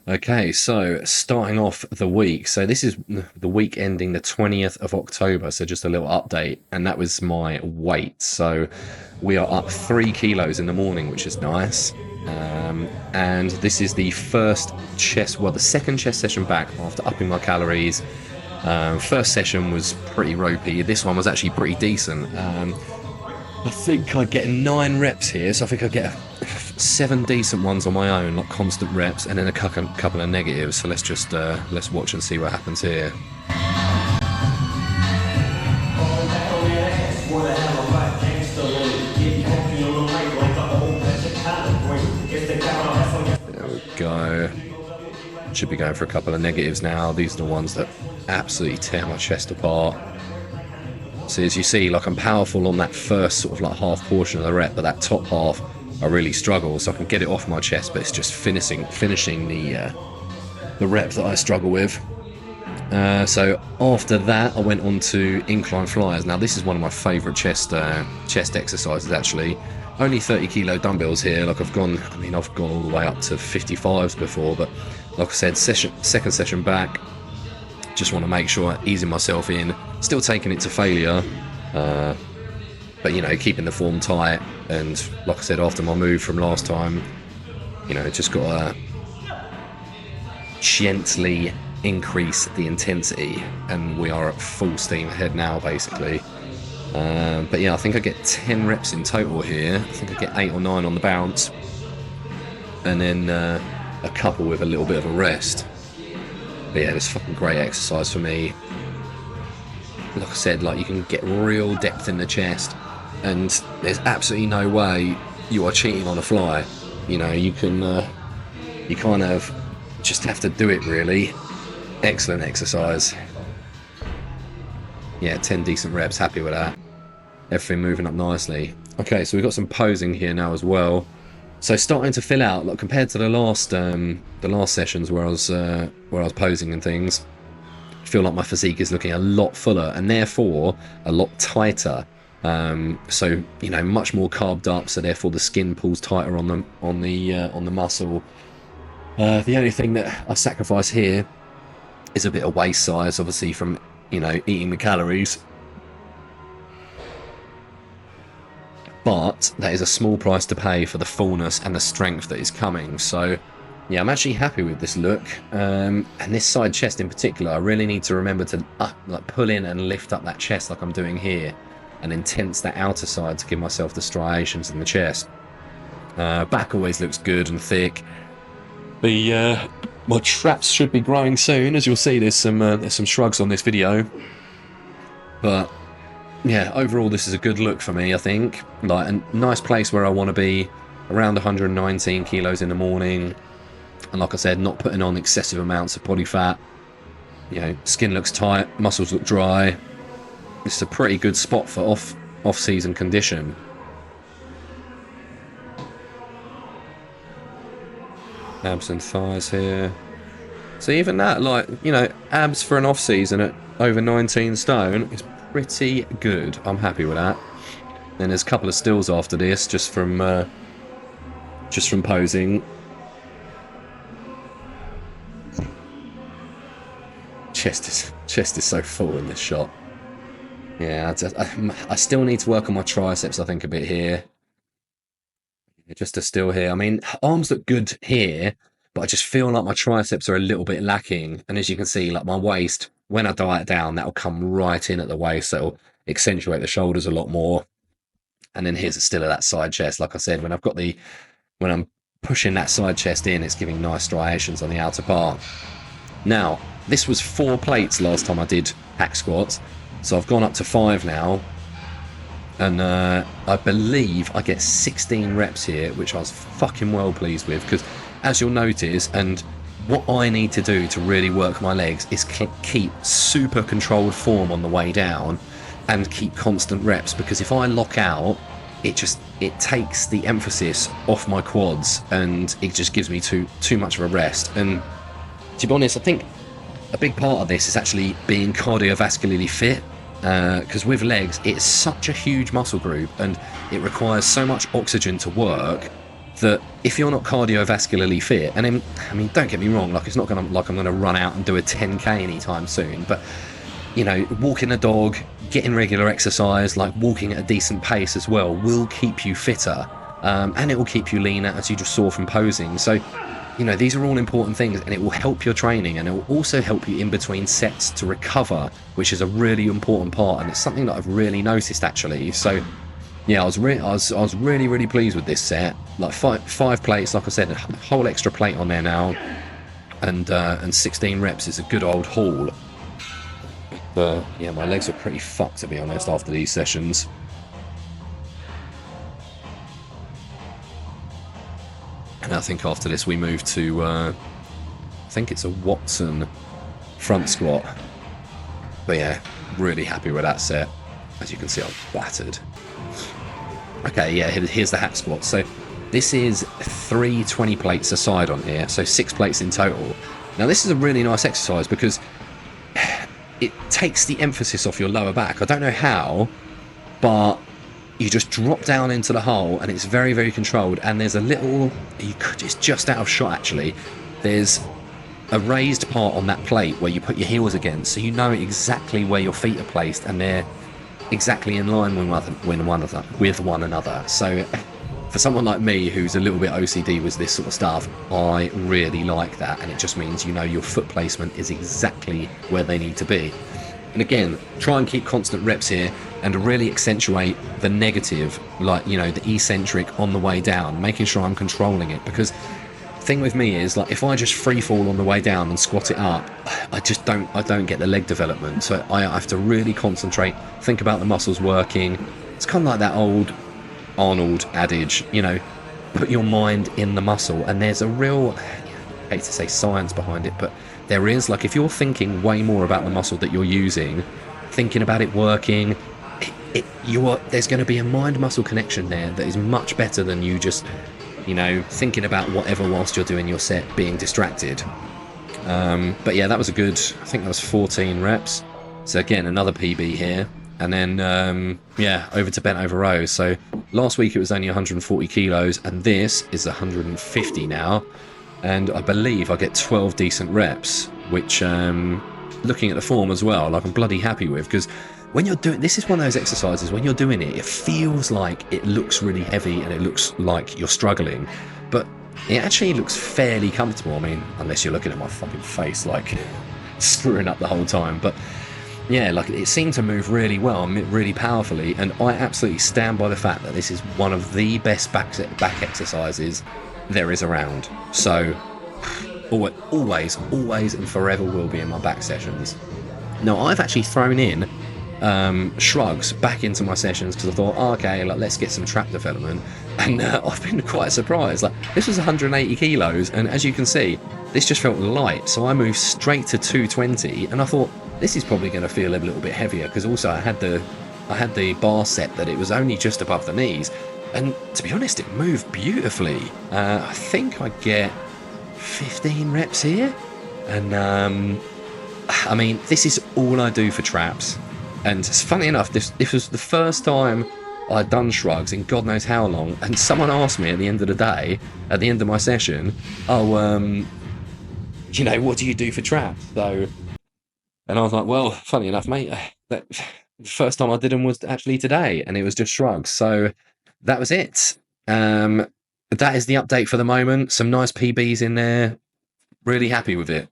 Okay, so starting off the week. So this is the week ending the 20th of October. So just a little update. And that was my weight. So we are up 3 kilos in the morning, which is nice. And this is the first chest, well, the second chest session back after upping my calories. First session was pretty ropey. This one was actually pretty decent. I think I get 9 reps here, so I think I get 7 decent ones on my own, like constant reps, and then a couple of negatives. So let's watch and see what happens here. There we go. Should be going for a couple of negatives now. These are the ones that absolutely tear my chest apart. So as you see, like, I'm powerful on that first sort of like half portion of the rep, but that top half I really struggle. So I can get it off my chest, but it's just finishing the rep that I struggle with. So after that, I went on to incline flyers. Now this is one of my favourite chest exercises actually. Only 30 kilo dumbbells here. Like I've gone all the way up to 55s before, but like I said, second session back. Just want to make sure easing myself in, still taking it to failure, but keeping the form tight. And like I said, after my move from last time, just got to gently increase the intensity, and we are at full steam ahead now basically. But yeah, I think I get 10 reps in total here. I think I get 8 or 9 on the bounce, and then a couple with a little bit of a rest. But yeah, it's fucking great exercise for me. Like I said, like, you can get real depth in the chest, and there's absolutely no way you are cheating on a fly. You kind of just have to do it really. Excellent exercise. Yeah, 10 decent reps, happy with that. Everything moving up nicely. Okay, so we've got some posing here now as well. So starting to fill out, like, compared to the last sessions where I was posing and things. I feel like my physique is looking a lot fuller and therefore a lot tighter. So much more carved up. So therefore the skin pulls tighter on the muscle. The only thing that I sacrifice here is a bit of waist size, obviously from eating the calories. But that is a small price to pay for the fullness and the strength that is coming. So yeah, I'm actually happy with this look. And this side chest in particular, I really need to remember to pull in and lift up that chest like I'm doing here, and then tense that outer side to give myself the striations in the chest. Back always looks good and thick. My traps should be growing soon. As you'll see, there's some shrugs on this video. But yeah, overall this is a good look for me, I think. Like, a nice place where I want to be, around 119 kilos in the morning. And like I said, not putting on excessive amounts of body fat. Skin looks tight, muscles look dry. It's a pretty good spot for off-season condition. Abs and thighs here. So even that, abs for an off-season at over 19 stone is pretty good. I'm happy with that. Then there's a couple of stills after this, just from posing. Chest is so full in this shot. Yeah, I still need to work on my triceps, I think, a bit here. Just a still here. I mean, arms look good here, but I just feel like my triceps are a little bit lacking. And as you can see, like, my waist, when I diet down, that'll come right in at the waist. So it'll accentuate the shoulders a lot more. And then here's a still of that side chest. Like I said, when I'm pushing that side chest in, it's giving nice striations on the outer part. Now, this was 4 plates last time I did hack squats. So I've gone up to 5 now. And I believe I get 16 reps here, which I was fucking well pleased with, because as you'll notice, and what I need to do to really work my legs is keep super controlled form on the way down and keep constant reps, because if I lock out, it takes the emphasis off my quads and it just gives me too much of a rest. And to be honest, I think a big part of this is actually being cardiovascularly fit. Because with legs, it's such a huge muscle group and it requires so much oxygen to work that if you're not cardiovascularly fit, and then, I mean, don't get me wrong, like, it's not gonna, like, I'm gonna run out and do a 10k anytime soon, but, you know, walking a dog, getting regular exercise, like walking at a decent pace as well, will keep you fitter, and it will keep you leaner as you just saw from posing. So, you know, these are all important things, and it will help your training, and it will also help you in between sets to recover, which is a really important part, and it's something that I've really noticed, actually. So yeah, I was really pleased with this set. Like five plates, like I said, a whole extra plate on there now, and 16 reps is a good old haul. But yeah, my legs are pretty fucked, to be honest, after these sessions. And I think after this we move to, I think it's a Watson front squat. But yeah, really happy with that set. As you can see, I'm battered. Okay, yeah, here's the hack squat. So this is 3 20 plates a side on here, so 6 plates in total. Now this is a really nice exercise because it takes the emphasis off your lower back. I don't know how, but you just drop down into the hole and it's very, very controlled. And there's a little, it's just out of shot actually. There's a raised part on that plate where you put your heels against, so you know exactly where your feet are placed and they're exactly in line with one another. So for someone like me who's a little bit OCD with this sort of stuff, I really like that, and it just means you know your foot placement is exactly where they need to be. And again, try and keep constant reps here and really accentuate the negative, like, you know, the eccentric on the way down, making sure I'm controlling it, because the thing with me is, like, if I just free fall on the way down and squat it up, I don't get the leg development. So I have to really concentrate, think about the muscles working. It's kind of like that old Arnold adage, you know, put your mind in the muscle. And there's a real, I hate to say science behind it, but there is. Like, if you're thinking way more about the muscle that you're using, thinking about it working, there's going to be a mind-muscle connection there that is much better than you just, you know, thinking about whatever whilst you're doing your set, being distracted. But yeah, that was a good, I think that was 14 reps. So again, another PB here. And then, yeah, over to bent over rows. So last week it was only 140 kilos, and this is 150 now. And I believe I get 12 decent reps, which, looking at the form as well, like, I'm bloody happy with, because when you're doing, this is one of those exercises, when you're doing it, it feels like it looks really heavy and it looks like you're struggling, but it actually looks fairly comfortable. I mean, unless you're looking at my fucking face, like, screwing up the whole time. But yeah, like, it seemed to move really well, really powerfully, and I absolutely stand by the fact that this is one of the best back exercises there is around. So always and forever will be in my back sessions. Now, I've actually thrown in shrugs back into my sessions because I thought, oh, okay, like, let's get some trap development, and I've been quite surprised. Like, this was 180 kilos, and as you can see, this just felt light, so I moved straight to 220, and I thought this is probably going to feel a little bit heavier, because also I had the bar set that it was only just above the knees, and to be honest, it moved beautifully. I think I get 15 reps here, and I mean, this is all I do for traps. And it's funny enough, this was the first time I'd done shrugs in God knows how long, and someone asked me at the end of the day, at the end of my session, oh, you know, what do you do for traps? So, and I was like, well, funny enough, mate, the first time I did them was actually today, and it was just shrugs. So that was it. That is the update for the moment. Some nice PBs in there. Really happy with it.